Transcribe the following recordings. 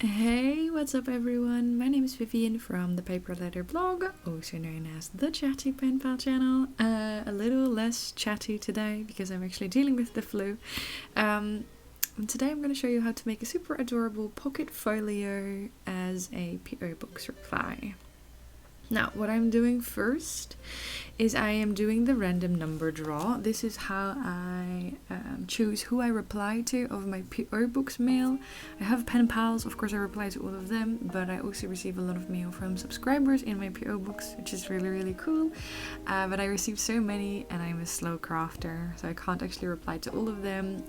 Hey, what's up everyone? My name is Vivian from ThePaperLetterBlog, also known as the Chatty Penpal channel. A little less chatty today because I'm actually dealing with the flu. And today I'm going to show you how to make a super adorable pocket folio as a PO box reply. Now, what I'm doing first is I am doing the random number draw. This is how I choose who I reply to of my PO box mail. I have pen pals, of course I reply to all of them, but I also receive a lot of mail from subscribers in my PO box, which is really cool. But I received so many and I'm a slow crafter, so I can't actually reply to all of them,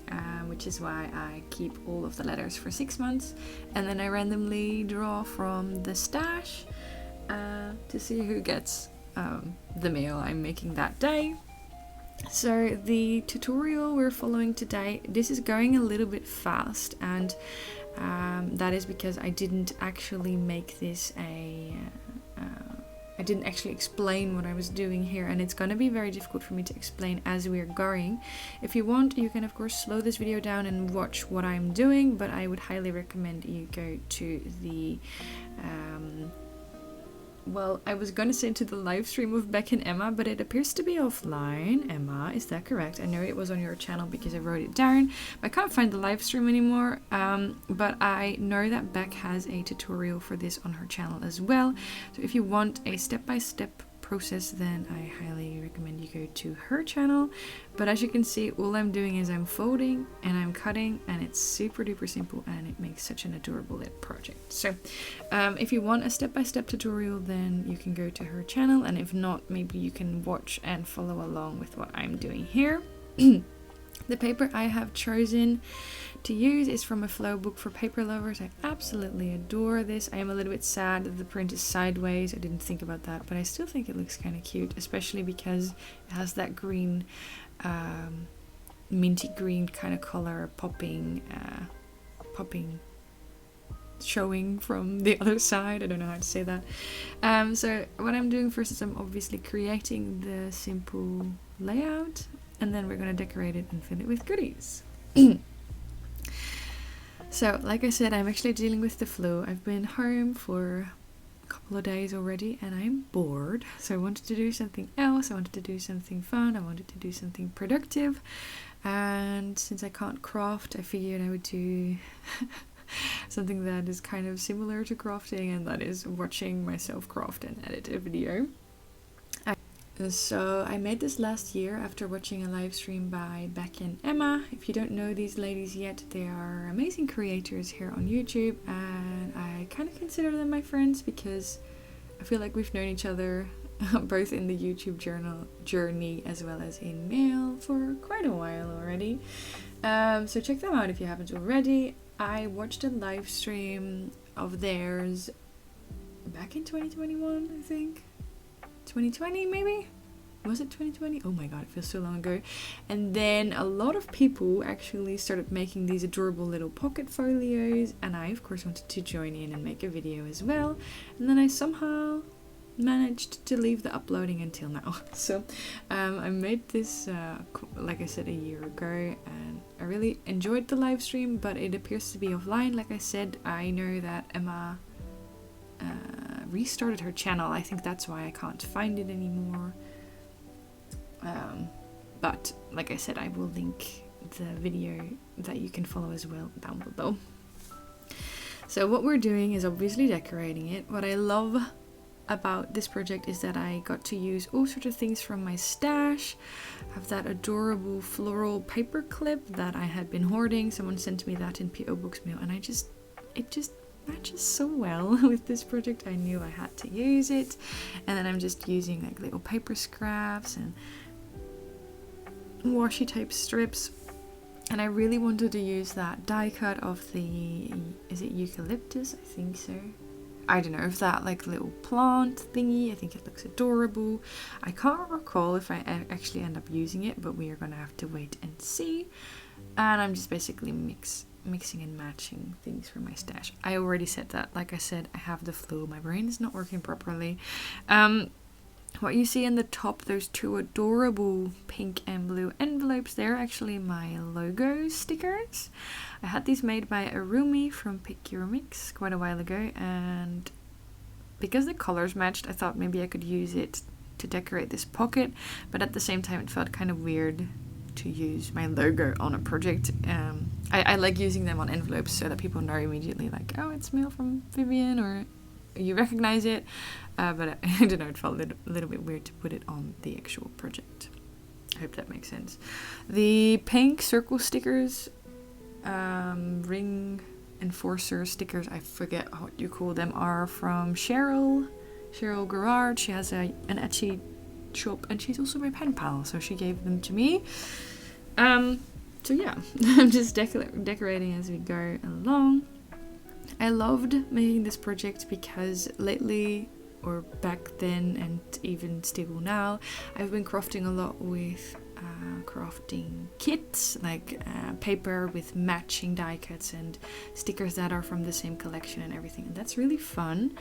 which is why I keep all of the letters for 6 months, and then I randomly draw from the stash to see who gets the mail I'm making that day. So the tutorial we're following today, this is going a little bit fast, and that is because I didn't actually make this I didn't actually explain what I was doing here, and it's gonna be very difficult for me to explain as we're going. If you want, you can of course slow this video down and watch what I'm doing, but I would highly recommend you go to the well, I was gonna say to the live stream of Beck and Emma, but it appears to be offline. Emma, is that correct? I know it was on your channel because I wrote it down. I can't find the live stream anymore, but I know that Beck has a tutorial for this on her channel as well. So if you want a step-by-step process, then I highly recommend you go to her channel. But as you can see, all I'm doing is I'm folding and I'm cutting, and it's super duper simple, and it makes such an adorable little project. So if you want a step-by-step tutorial, then you can go to her channel, and if not, maybe you can watch and follow along with what I'm doing here. The paper I have chosen to use is from a flow book for paper lovers. I absolutely adore this. I am a little bit sad that the print is sideways. I didn't think about that, but I still think it looks kind of cute, especially because it has that green, minty green kind of color popping, showing from the other side. I don't know how to say that. So what I'm doing first is I'm obviously creating the simple layout, and then we're going to decorate it and fill it with goodies. So, like I said, I'm actually dealing with the flu. I've been home for a couple of days already and I'm bored. So I wanted to do something else. I wanted to do something fun. I wanted to do something productive. And since I can't craft, I figured I would do something that is kind of similar to crafting, and that is watching myself craft and edit a video. So I made this last year after watching a live stream by Beck and Emma. If you don't know these ladies yet, they are amazing creators here on YouTube, and I kind of consider them my friends because I feel like we've known each other both in the YouTube journey as well as in mail for quite a while already. So check them out if you haven't already. I watched a live stream of theirs back in 2021, I think. 2020 maybe? Was it 2020? Oh my god, it feels so long ago. And then a lot of people actually started making these adorable little pocket folios, and I of course wanted to join in and make a video as well. And then I somehow managed to leave the uploading until now. So I made this like I said a year ago, and I really enjoyed the live stream, but it appears to be offline. Like I said, I know that Emma restarted her channel. I think that's why I can't find it anymore. But like I said, I will link the video that you can follow as well down below. So what we're doing is obviously decorating it. What I love about this project is that I got to use all sorts of things from my stash. I have that adorable floral paper clip that I had been hoarding. Someone sent me that in PO Box mail, and it just matches so well with this project. I knew I had to use it. And then I'm just using like little paper scraps and washi tape strips, and I really wanted to use that die cut of the, is it eucalyptus? I think so. I don't know, if that like little plant thingy. I think it looks adorable. I can't recall if I actually end up using it, but we are gonna have to wait and see. And I'm just basically mixing and matching things for my stash. I already said that. Like I said, I have the flu. My brain is not working properly. What you see in the top, those two adorable pink and blue envelopes, they're actually my logo stickers. I had these made by Arumi from Pick Your Mix quite a while ago, and because the colors matched, I thought maybe I could use it to decorate this pocket, but at the same time it felt kind of weird to use my logo on a project. I like using them on envelopes so that people know immediately, like, oh, it's mail from Vivian, or you recognize it, but I don't know, it felt a little bit weird to put it on the actual project. I hope that makes sense. The pink circle stickers, ring enforcer stickers, I forget what you call them, are from Cheryl Gerard. She has an Etsy shop, and she's also my pen pal, so she gave them to me. So yeah, I'm just decorating as we go along. I loved making this project because lately, or back then and even still now, I've been crafting a lot with crafting kits, like paper with matching die cuts and stickers that are from the same collection and everything, and that's really fun.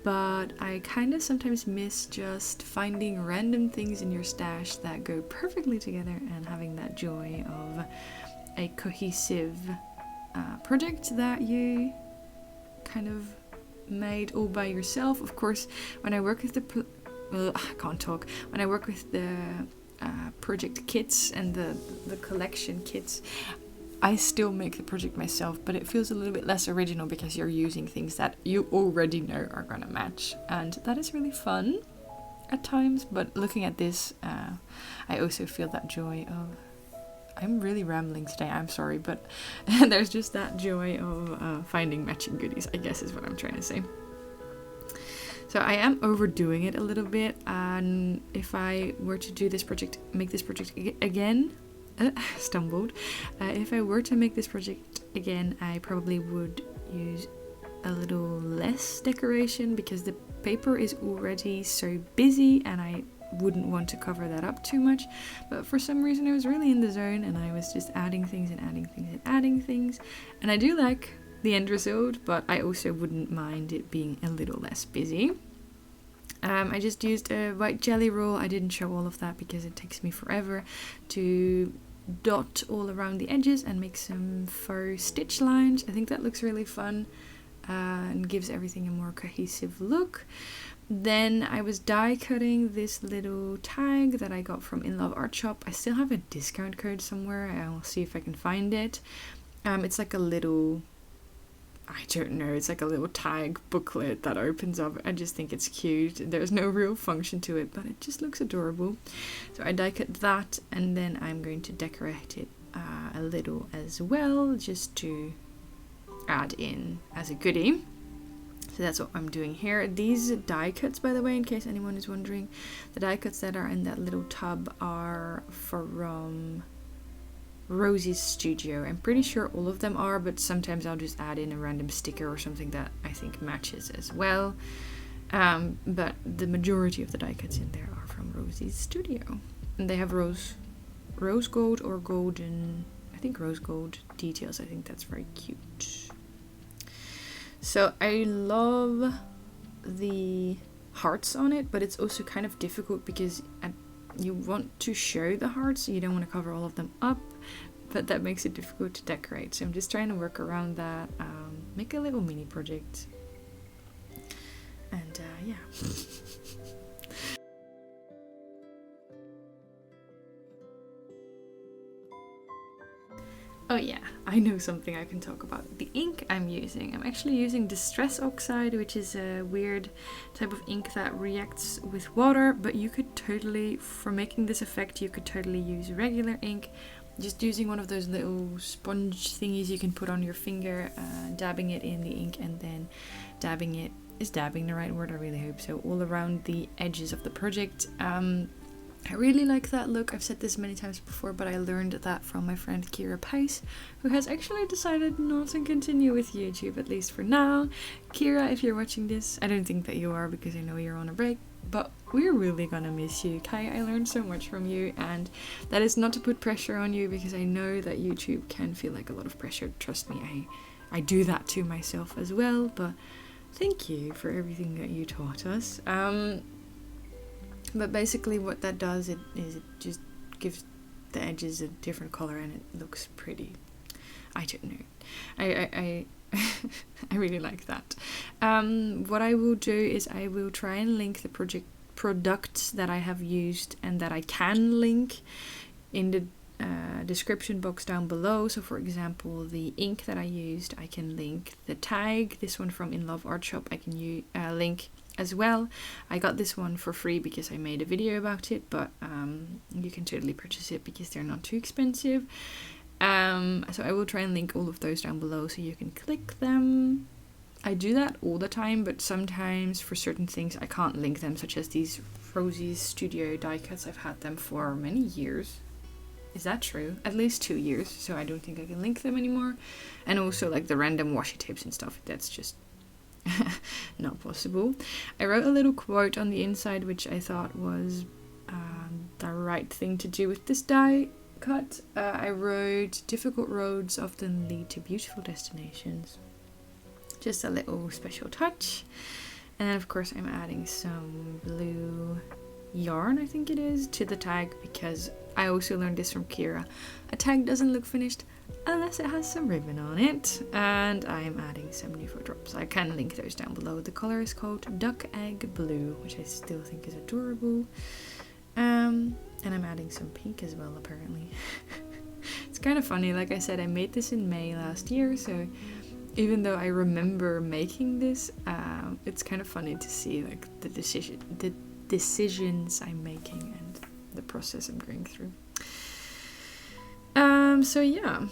But I kind of sometimes miss just finding random things in your stash that go perfectly together and having that joy of a cohesive project that you kind of made all by yourself. Of course, when I work with when I work with the project kits and the collection kits, I still make the project myself, but it feels a little bit less original because you're using things that you already know are gonna match, and that is really fun at times. But looking at this, I also feel that joy of, I'm really rambling today, I'm sorry, but there's just that joy of finding matching goodies, I guess is what I'm trying to say. So I am overdoing it a little bit, and if I were to do this project, make this project again, stumbled. If I were to make this project again, I probably would use a little less decoration because the paper is already so busy and I wouldn't want to cover that up too much. But for some reason I was really in the zone and I was just adding things and adding things and adding things, and I do like the end result, but I also wouldn't mind it being a little less busy. I just used a white jelly roll. I didn't show all of that because it takes me forever to dot all around the edges and make some faux stitch lines. I think that looks really fun and gives everything a more cohesive look. Then I was die cutting this little tag that I got from In Love Art Shop. I still have a discount code somewhere. I'll see if I can find it. It's like a little, I don't know, it's like a little tag booklet that opens up. I just think it's cute. There's no real function to it, but it just looks adorable. So I die cut that, and then I'm going to decorate it a little as well, just to add in as a goodie. So that's what I'm doing here. These die cuts, by the way, in case anyone is wondering, the die cuts that are in that little tub are from Rosie's studio. I'm pretty sure all of them are, but sometimes I'll just add in a random sticker or something that I think matches as well. But the majority of the die cuts in there are from Rosie's studio. And they have rose gold or golden, I think rose gold details. I think that's very cute. So I love the hearts on it, but it's also kind of difficult because you want to show the hearts, so you don't want to cover all of them up, but that makes it difficult to decorate. So I'm just trying to work around that, make a little mini project, and yeah. Oh yeah, I know something I can talk about. The ink I'm using. I'm actually using Distress Oxide, which is a weird type of ink that reacts with water, but you could totally, for making this effect, you could totally use regular ink. Just using one of those little sponge thingies you can put on your finger, dabbing it in the ink, and then dabbing it, is dabbing the right word? I really hope so, all around the edges of the project. I really like that look. I've said this many times before, but I learned that from my friend Kira Pais, who has actually decided not to continue with YouTube, at least for now. Kira, if you're watching this, I don't think that you are because I know you're on a break, but we're really gonna miss you, Kai. I learned so much from you, and that is not to put pressure on you because I know that YouTube can feel like a lot of pressure. Trust me, I do that to myself as well, but thank you for everything that you taught us. But basically what that does is it just gives the edges a different color and it looks pretty. I don't know. I I really like that. What I will do is I will try and link the products that I have used and that I can link in the description box down below. So for example, the ink that I used, I can link. The tag, this one from In Love Art Shop, I can link as well. I got this one for free because I made a video about it, but you can totally purchase it because they're not too expensive. So I will try and link all of those down below so you can click them. I do that all the time, but sometimes for certain things I can't link them, such as these Rosie's Studio die cuts. I've had them for many years. Is that true? At least 2 years, so I don't think I can link them anymore. And also like the random washi tapes and stuff, that's just not possible. I wrote a little quote on the inside which I thought was the right thing to do with this die cut. I wrote, difficult roads often lead to beautiful destinations. Just a little special touch. And then of course I'm adding some blue yarn, I think it is, to the tag, because I also learned this from Kira. A tag doesn't look finished unless it has some ribbon on it. And I'm adding some Nuvo drops. I can link those down below. The color is called Duck Egg Blue, which I still think is adorable. And I'm adding some pink as well, apparently. It's kind of funny. Like I said, I made this in May last year, so even though I remember making this, it's kind of funny to see like the decisions I'm making and the process I'm going through. So yeah,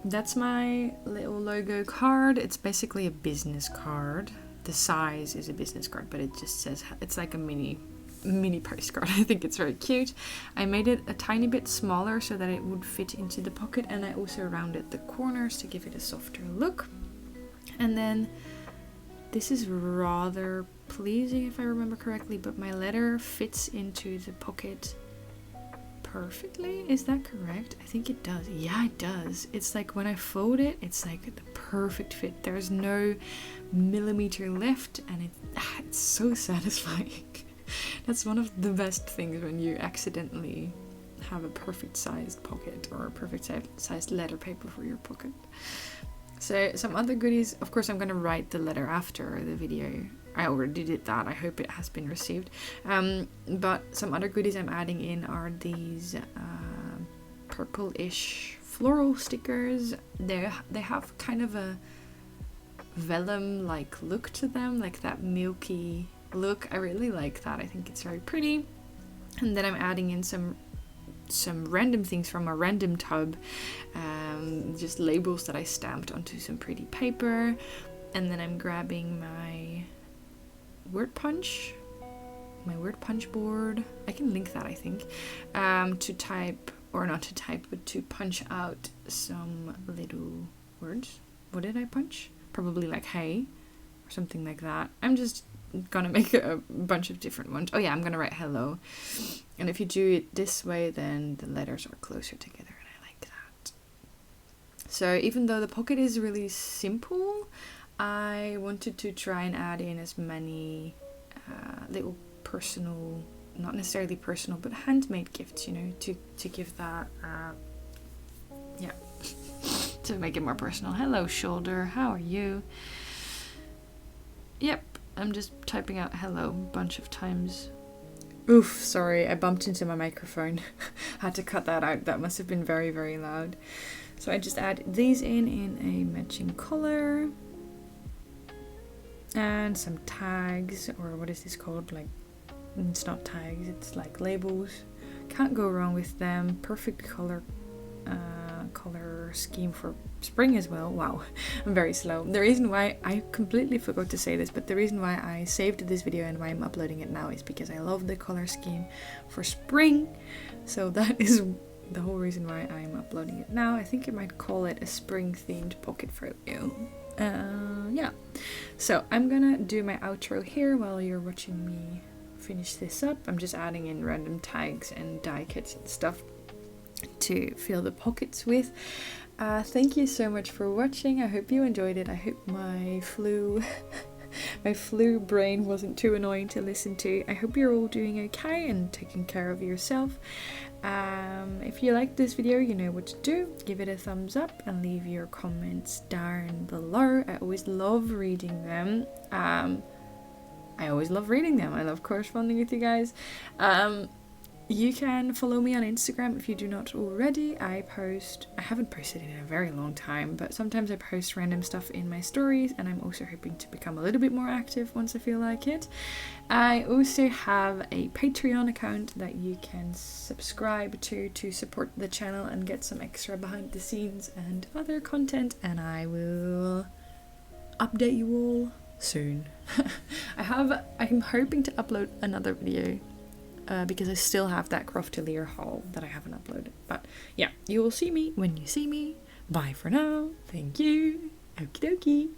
that's my little logo card. It's basically a business card. The size is a business card, but it just says, it's like a mini postcard. I think it's very cute. I made it a tiny bit smaller so that it would fit into the pocket, and I also rounded the corners to give it a softer look. And then this is rather pleasing if I remember correctly, but my letter fits into the pocket perfectly. Is that correct? I think it does. Yeah, it does. It's like when I fold it, it's like the perfect fit. There's no millimeter left, and it's so satisfying. That's one of the best things when you accidentally have a perfect sized pocket or a perfect sized letter paper for your pocket. So some other goodies, of course I'm going to write the letter after the video. I already did that. I hope it has been received. But some other goodies I'm adding in are these purple-ish floral stickers. They have kind of a vellum-like look to them, like that milky look. I really like that. I think it's very pretty. And then I'm adding in some random things from a random tub, just labels that I stamped onto some pretty paper. And then I'm grabbing my word punch board. I can link that, I think, to type, or not to type, but to punch out some little words. What did I punch? Probably like hey or something like that. I'm just gonna make a bunch of different ones. Oh yeah, I'm gonna write hello, and if you do it this way, then the letters are closer together, and I like that. So even though the pocket is really simple, I wanted to try and add in as many little personal, not necessarily personal, but handmade gifts, you know, to give that yeah, to make it more personal. Hello shoulder, how are you? Yep, I'm just typing out hello a bunch of times. Oof, sorry, I bumped into my microphone. Had to cut that out. That must have been very, very loud. So I just add these in a matching color. And some tags, or what is this called? Like, it's not tags, it's like labels. Can't go wrong with them. Perfect color scheme for spring as well. Wow, I'm very slow. The reason why I completely forgot to say this, but the reason why I saved this video and why I'm uploading it now is because I love the color scheme for spring. So that is the whole reason why I'm uploading it now. I think you might call it a spring themed pocket folio. Yeah, so I'm gonna do my outro here while you're watching me finish this up. I'm just adding in random tags and die cuts and stuff to fill the pockets with. Thank you so much for watching. I hope you enjoyed it. I hope my flu my flu brain wasn't too annoying to listen to. I hope you're all doing okay and taking care of yourself. If you like this video, you know what to do. Give it a thumbs up and leave your comments down below. I always love reading them. I love corresponding with you guys. You can follow me on Instagram if you do not already. I haven't posted in a very long time, but sometimes I post random stuff in my stories, and I'm also hoping to become a little bit more active once I feel like it. I also have a Patreon account that you can subscribe to support the channel and get some extra behind the scenes and other content, and I will update you all soon. I'm hoping to upload another video because I still have that Croftelier haul that I haven't uploaded. But yeah, you will see me when you see me. Bye for now. Thank you. Okie dokie.